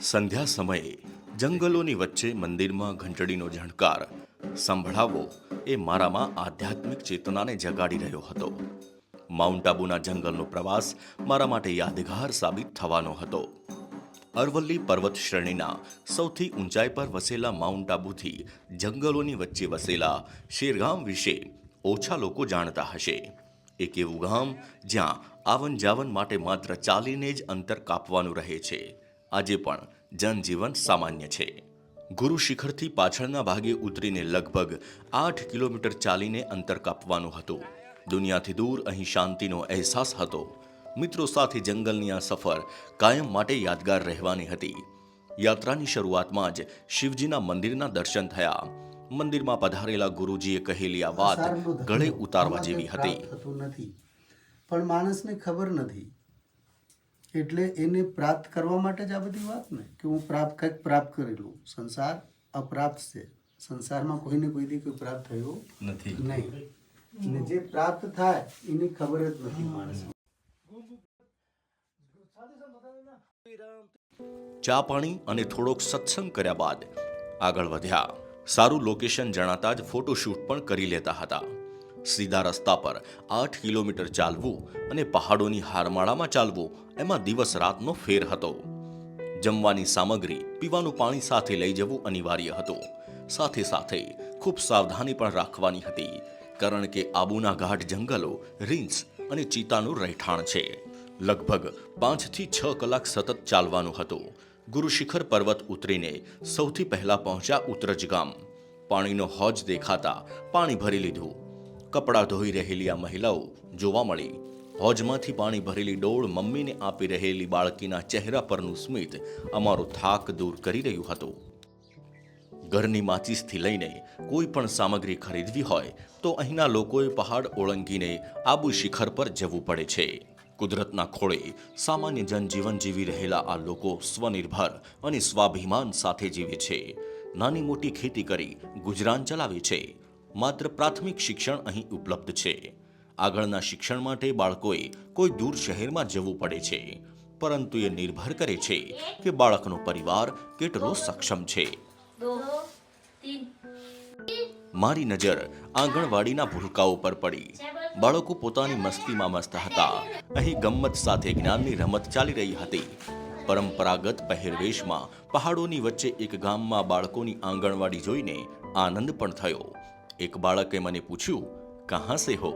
સંધ્યા સમયે જંગલોની વચ્ચે મંદિરમાં ઘંટડીનો ઝણકાર સંભળાવવો એ મારામાં આધ્યાત્મિક ચેતનાને જગાડી રહ્યો હતો. માઉન્ટ આબુના જંગલનો પ્રવાસ મારા માટે યાદગાર સાબિત થવાનો હતો. અરવલ્લી પર્વત શ્રેણીના સૌથી ઊંચાઈ પર વસેલા માઉન્ટ આબુથી જંગલોની વચ્ચે વસેલા શેરગામ વિશે ઓછા લોકો જાણતા હશે. એક એવું ગામ જ્યાં આવન જાવન માટે માત્ર ચાલીને જ અંતર કાપવાનું રહે છે. આજે પણ જનજીવન સામાન્ય છે. ગુરુ શિખરથી પાછળના ભાગે ઉતરીને લગભગ 8 કિલોમીટર ચાલીને અંતર કાપવાનું હતું. દુનિયાથી દૂર અહીં શાંતિનો અહેસાસ હતો. મિત્રો સાથે જંગલની આ સફર કાયમ માટે યાદગાર રહેવાની હતી. યાત્રાની શરૂઆતમાં જ શિવજીના મંદિરના દર્શન થયા. મંદિરમાં પધારેલા ગુરુજીએ કહેલી આ વાત ગળે ઉતારવા જેવી હતી. પણ માણસને ખબર નથી, એટલે એને પ્રાપ્ત કરવા માટે જ આ બધી વાત ને કે હું કંઈક પ્રાપ્ત કરેલું. સંસાર અપ્રાપ્ત છે. સંસારમાં કોઈને કોઈ દી કોઈ પ્રાપ્ત થયો નથી. નહીં, ને જે પ્રાપ્ત થાય એની ખબર જ નથી માણસ. ચા પાણી અને થોડોક સત્સંગ કર્યા બાદ આગળ વધ્યા. સારું લોકેશન જણાતા જ ફોટોશૂટ પણ કરી લેતા હતા. સીધા રસ્તા પર 8 કિલોમીટર ચાલવું અને પહાડોની હારમાળામાં ચાલવું, એમાં દિવસ રાતનો ફેર હતો. જમવાની સામગ્રી, પીવાનું પાણી સાથે લઈ જવું અનિવાર્ય હતું. સાથે સાથે ખૂબ સાવધાની પણ રાખવાની હતી, કારણ કે આબુના ઘાટ જંગલો રીંછ અને ચીતાનું રહેઠાણ છે. લગભગ 5 થી 6 કલાક સતત ચાલવાનું હતું. ગુરુ શિખર પર્વત ઉતરીને સૌથી પહેલા પહોંચ્યા ઉતરજ ગામ. પાણીનો હોજ દેખાતા પાણી ભરી લીધું. કપડાં ધોઈ રહેલી આ મહિલાઓ જોવા મળી. હોજમાંથી પાણી ભરેલી ડોળ મમ્મીને આપી રહેલી બાળકીના ચહેરા પરનું સ્મિત અમારો થાક દૂર કરી રહ્યું હતું. ઘરની માચીસથી લઈને કોઈ પણ સામગ્રી ખરીદવી હોય તો અહીંના લોકોએ પહાડ ઓળંગીને આબુ શિખર પર જવું પડે છે. કુદરતના ખોળે સામાન્ય જનજીવન જીવી રહેલા આ લોકો સ્વનિર્ભર અને સ્વાભિમાન સાથે જીવે છે. નાની મોટી ખેતી કરી ગુજરાન ચલાવે છે. માત્ર પ્રાથમિક શિક્ષણ અહીં ઉપલબ્ધ છે. આગળના શિક્ષણ માટે બાળકોએ કોઈ દૂર શહેરમાં જવું પડે છે, પરંતુ એ નિર્ભર કરે છે કે બાળકનો પરિવાર કેટલો સક્ષમ છે. મારી નજર આંગણવાડીના ભૂલકાઓ પર પડી. બાળકો પોતાની મસ્તીમાં મસ્ત હતા. અહીં ગમ્મત સાથે જ્ઞાનની રમત ચાલી રહી હતી. પરંપરાગત પહેરવેશમાં પહાડોની વચ્ચે એક ગામમાં બાળકોની આંગણવાડી જોઈને આનંદ પણ થયો. એક બાળકે મને પૂછ્યું, કહા સે હો?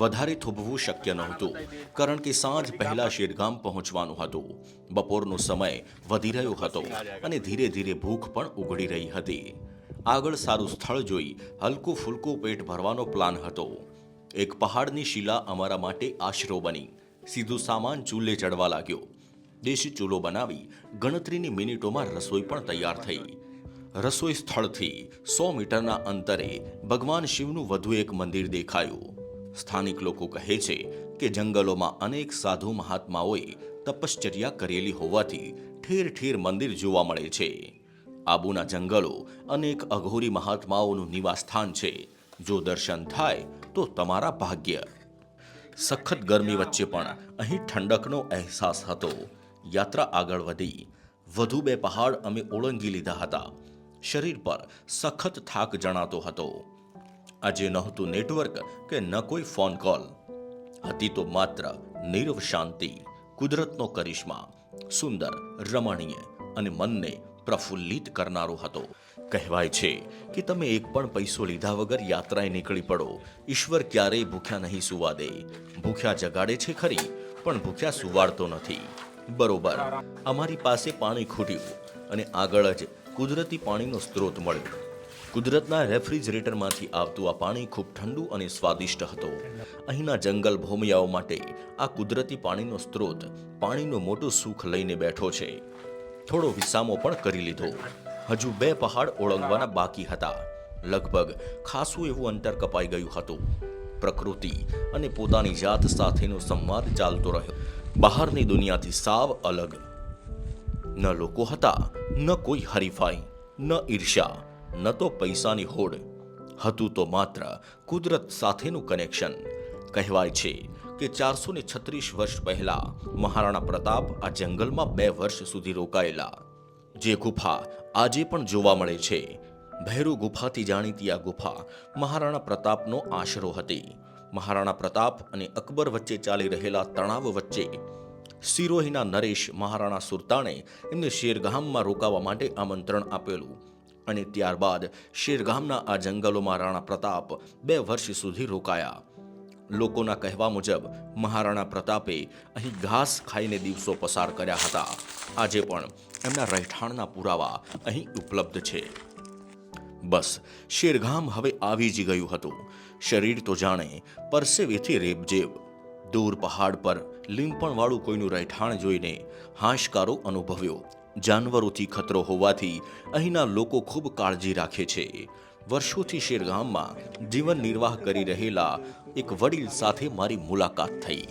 વધારે થોભવું શક્ય નહોતું, કારણ કે સાંજ પહેલા શેરગામ પહોંચવાનું હતું. બપોરનો સમય વધી રહ્યો હતો અને ધીરે ધીરે ભૂખ પણ ઉઘડી રહી હતી. આગળ સારું સ્થળ જોઈ હલકું ફૂલકું પેટ ભરવાનો પ્લાન હતો. એક પહાડની શિલા અમારા માટે આશરો બની. સીધું સામાન ચૂલે ચડવા લાગ્યો. દેશી ચૂલો બનાવી ગણતરીની મિનિટોમાં રસોઈ પણ તૈયાર થઈ. રસોઈ સ્થળથી 100 મીટરના અંતરે ભગવાન શિવનું વધુ એક મંદિર દેખાયું. સ્થાનિક લોકો કહે છે કે જંગલોમાં અનેક સાધુ મહાત્માઓએ તપશ્ચર્યા કરેલી હોવાથી ઠેર ઠેર મંદિર જોવા મળે છે. આબુના જંગલો અનેક અઘોરી મહાત્માઓનું નિવાસસ્થાન છે. જો દર્શન થાય તો તમારા ભાગ્ય. સખત ગરમી વચ્ચે પણ અહીં ઠંડકનો અહેસાસ હતો. યાત્રા આગળ વધી. વધુ 2 પહાડ અમે ઓળંગી લીધા હતા. શરીર પર સખત થાક જણાતો હતો. આજે નહોતું નેટવર્ક કે ન કોઈ ફોન કોલ. હતી તો માત્ર નીરવ શાંતિ, કુદરતનો કરિશ્મા. સુંદર, રમણીય અને મનને પ્રફુલ્લિત કરનારો હતો. કહેવાય છે કે તમે એક પણ પૈસો લીધા વગર યાત્રાએ નીકળી પડો. ઈશ્વર ક્યારેય ભૂખ્યા નહીં સુવા દે. ભૂખ્યા જગાડે છે ખરી, પણ ભૂખ્યા સુવાડતો નથી. બરોબર, અમારી પાસે પાણી ખૂટ્યું અને આગળ જ કુદરતી પાણીનો સ્ત્રોત મળ્યો. કુદરતના રેફ્રિજરેટરમાંથી આવતું આ પાણી ખૂબ ઠંડુ અને સ્વાદિષ્ટ હતો. અહીંના જંગલ ભોમિયાઓ માટે આ કુદરતી પાણીનો સ્ત્રોત પાણીનું મોટું સુખ લઈને બેઠો છે. થોડો વિસામો પણ કરી લીધો. હજુ 2 પહાડ ઓળંગવાના બાકી હતા. લગભગ ખાસું એવું અંતર કપાઈ ગયું હતું. પ્રકૃતિ અને પોતાની જાત સાથેનો સંવાદ ચાલતો રહ્યો. બહારની દુનિયાથી સાવ અલગ. ન લોકો હતા, ન કોઈ હરીફાઈ, ન ઈર્ષ્યા, ન તો પૈસાની હોડ. હતું તો માત્ર કુદરત સાથેનું કનેક્શન. કહેવાય છે કે 436 વર્ષ પહેલા મહારાણા પ્રતાપ આ જંગલમાં 2 વર્ષ સુધી રોકાયેલા. જે ગુફા આજે પણ જોવા મળે છે. ભૈરવ ગુફાથી જાણીતી આ ગુફા મહારાણા પ્રતાપનો આશરો હતી. મહારાણા પ્રતાપ અને અકબર વચ્ચે ચાલી રહેલા તણાવ વચ્ચે સિરોહીના નરેશ મહારાણા સુરતાણે એમને શેરગામમાં રોકાવા માટે આમંત્રણ આપેલું અને ત્યારબાદ શેરગામના આ જંગલોમાં રાણા પ્રતાપ 2 વર્ષ સુધી રોકાયા. લોકોના કહેવા મુજબ મહારાણા પ્રતાપે અહીં ઘાસ ખાઈને દિવસો પસાર કર્યા હતા. આજે પણ એમના રહેઠાણના પુરાવા અહીં ઉપલબ્ધ છે. બસ શેરગામ હવે આવી જ ગયું હતું. શરીર તો જાણે પરસેવેથી રેબજેબ. દૂર પહાડ પર લીંપણવાળું કોઈનું રહેઠાણ જોઈને હાશકારો અનુભવ્યો. જાનવરોથી ખતરો હોવાથી અહીંના લોકો ખૂબ કાળજી રાખે છે. વર્ષોથી શેરગામમાં જીવન નિર્વાહ કરી રહેલા એક વડીલ સાથે મારી મુલાકાત થઈ.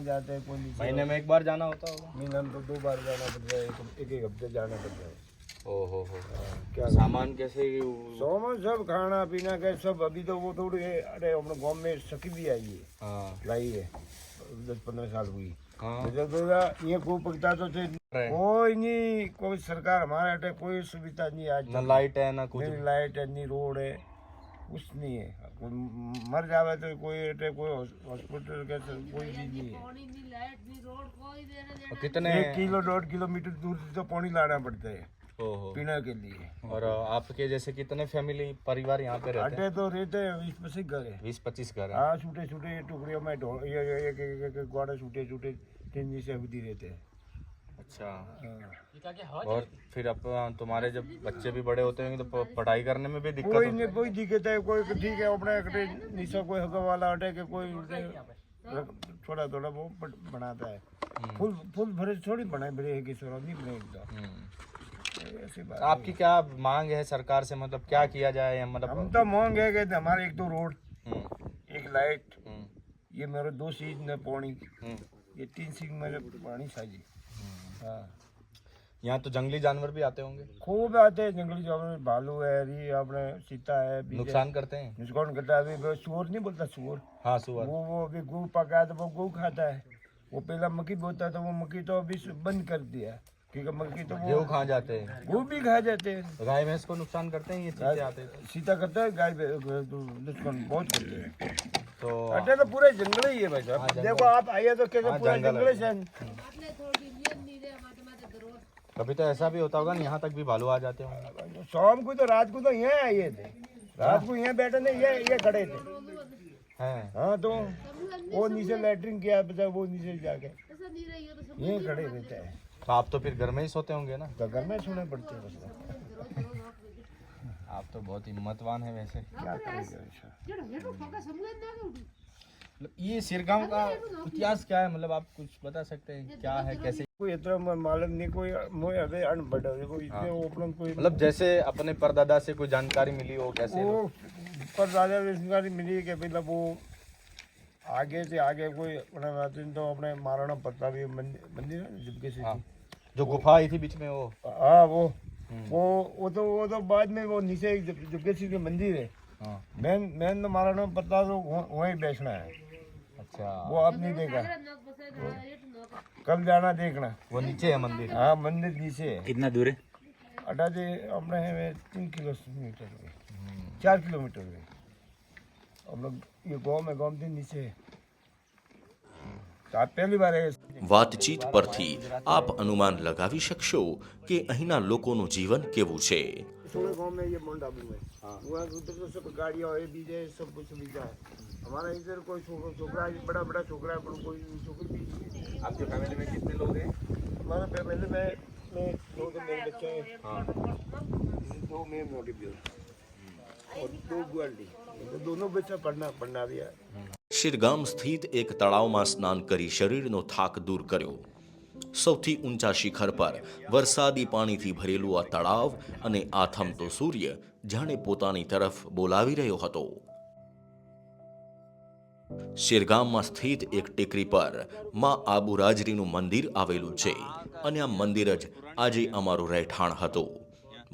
जाते हैं कोई नीचे महीने में एक बार जाना होता होगा। महीना में तो 2 बार जाना पड़ता है, एक एक हफ्ते जाना पड़ता है। ओहो हो क्या सामान कैसे सामान सब खाना पीना का सब। अभी तो वो थोड़ी अरे अपने गांव में सखी भी आई है, हाँ लाई है 10-15 साल हुई। हाँ तो ये कोई पकता तो थे कोई नहीं, कोई सरकार हमारे अटे कोई सुविधा नहीं आज ना लाइट है ना कुछ। नहीं लाइट है, नहीं रोड है, कुछ नहीं है। कोई मर जावे तो कोई अटे कोई हॉस्पिटल का कोई भी नहीं है। और कितने 1 किलो 1.5 किलोमीटर दूर से तो पानी लाना पड़ता है ओहो। पीने के लिए। और आपके जैसे कितने फैमिली परिवार यहाँ पे रहते अटे तो रहते हैं 20-25 घर है। हैं? 20-25 घर है। हाँ, छोटे छोटे टुकड़ियों में एक गोड़ा छोटे छोटे 3 से अवधि रहते हैं। अच्छा हाँ। और फिर अब तुम्हारे जब बच्चे भी बड़े होते होंगे तो पढ़ाई करने में भी दिक्कत कोई होती नहीं, कोई दिक्कत है कोई ठीक है अपने अटे नीचे कोई हगा वाला अटे के कोई थोड़ा थोड़ा वो बनाता है। फुल फुल भरे थोड़ी बनाए बड़े है कि नहीं बनेगा। ऐसी बात आपकी क्या मांग है सरकार से, मतलब क्या किया जाए या हम मतलब तो मांग है कि हमारे एक तो रोड, हम्म, एक लाइट, हम्म, ये मेरे 2 सीज में पानी, हम्म। ये 3 सीज में पानी चाहिए। हाँ, यहाँ तो जंगली जानवर भी आते होंगे, खूब आते हैं जंगली जानवर, भालू है, री अपने सीता है, बीज है। नुकसान करते हैं। नुकसान करता है। अभी सुअर नहीं बोलता सुअर, हाँ सुअर। वो अभी गू पका है तो वो गू खाता है। वो पहला मक्की बोता है तो वो मक्की तो अभी बंद कर दिया क्योंकि मक्की तो गेहूँ वो खा जाते हैं। गू भी खा जाते हैं। गाय भैंस को नुकसान करते हैं ये चीजें आते हैं सीता करता है, गाय नुकसान बहुत करते हैं। तो अटे तो पूरे जंगल ही है भाई हाँ, साहब। जंगल। देखो आप आइए तो कैसे हाँ, पूरा जंगल जंगल है। है। कभी तो ऐसा भी होता होगा ना, यहाँ तक भी भालू आ जाते होंगे। शाम को तो रात को तो यहाँ आए थे, रात को यहाँ बैठे थे, ये खड़े थे। हैं हाँ, तो वो नीचे लैट्रिन किया बता, वो नीचे जाके ये खड़े रहते हैं। तो आप तो फिर घर में ही सोते होंगे ना। तो घर में सुने पड़ते हैं बस। आप तो बहुत हिम्मतवान है वैसे। क्या करेंगे ऐसा। मतलब ये सिरगांव का इतिहास क्या है, मतलब आप कुछ बता सकते हैं क्या है कैसे, कोई इतना मालूम नहीं, कोई मोए अबे अनपढ़ है, कोई इतने ओपन कोई मतलब जैसे अपने परदादा से कोई जानकारी मिली हो कैसे। वो पर राजा जानकारी मिली कि मतलब वो आगे से आगे कोई अपना नातिन तो अपने महाराणा प्रताप ये मंदिर है जिसके से हाँ, जो गुफा आई थी बीच में वो। हाँ, वो तो बाद में वो नीचे जुगे सिंह के मंदिर है। हाँ मेन तो महाराणा प्रताप तो वहीं बैठना है। अच्छा, वो आप नहीं देखा, कल जाना देखना। वो नीचे है मंदिर। हाँ, मंदिर नीचे है। कितना दूर है? अटा से अपने है 3 किलोमीटर हुए, 4 किलोमीटर हुए। हम लोग ये गाँव में नीचे है। तो आप पहली बार है। વાતચીત પરથી આપ અનુમાન લગાવી શકશો કે અહીંના લોકોનું જીવન કેવું છે. थोड़े गांव में ये मोंडाबू है। वहाँ उधर तो सब गाड़ियाँ है, बीजे सब कुछ सुविधा है। हमारा इधर कोई छोकरा है, बड़ा छोकरा है, पर कोई छोकरी भी नहीं है। आपके फैमिली में कितने लोग हैं? हमारा फैमिली में 2 तो मेरे बच्चे हैं, हाँ 2 में मोटी भी और 2 ग्वाल्डी, तो दोनों बच्चा पढ़ना भी है। શિરગામ સ્થિત એક તળાવમાં સ્નાન કરી શરીરનો થાક દૂર કર્યો. સૌથી ઊંચા શિખર પર વરસાદી પાણીથી ભરેલું આ તળાવ અને આથમતો સૂર્ય જાણે પોતાની તરફ બોલાવી રહ્યો હતો. શિરગામમાં સ્થિત એક ટેકરી પર માં આબુરાજરીનું મંદિર આવેલું છે અને આ મંદિર જ આજે અમારું રહેઠાણ હતું.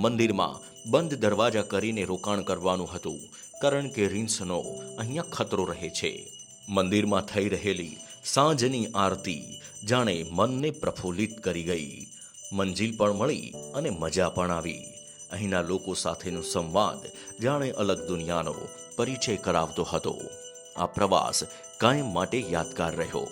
મંદિરમાં બંધ દરવાજા કરીને રોકાણ કરવાનું હતું કારણ કે રીંછનો અહીંયા ખતરો રહે છે. મંદિરમાં થઈ રહેલી સાંજની આરતી જાણે મનને પ્રફુલ્લિત કરી ગઈ. મંજિલ પણ મળી અને મજા પણ આવી. અહીંના લોકો સાથેનો સંવાદ જાણે અલગ દુનિયાનો પરિચય કરાવતો હતો. આ પ્રવાસ કાયમ માટે યાદગાર રહ્યો.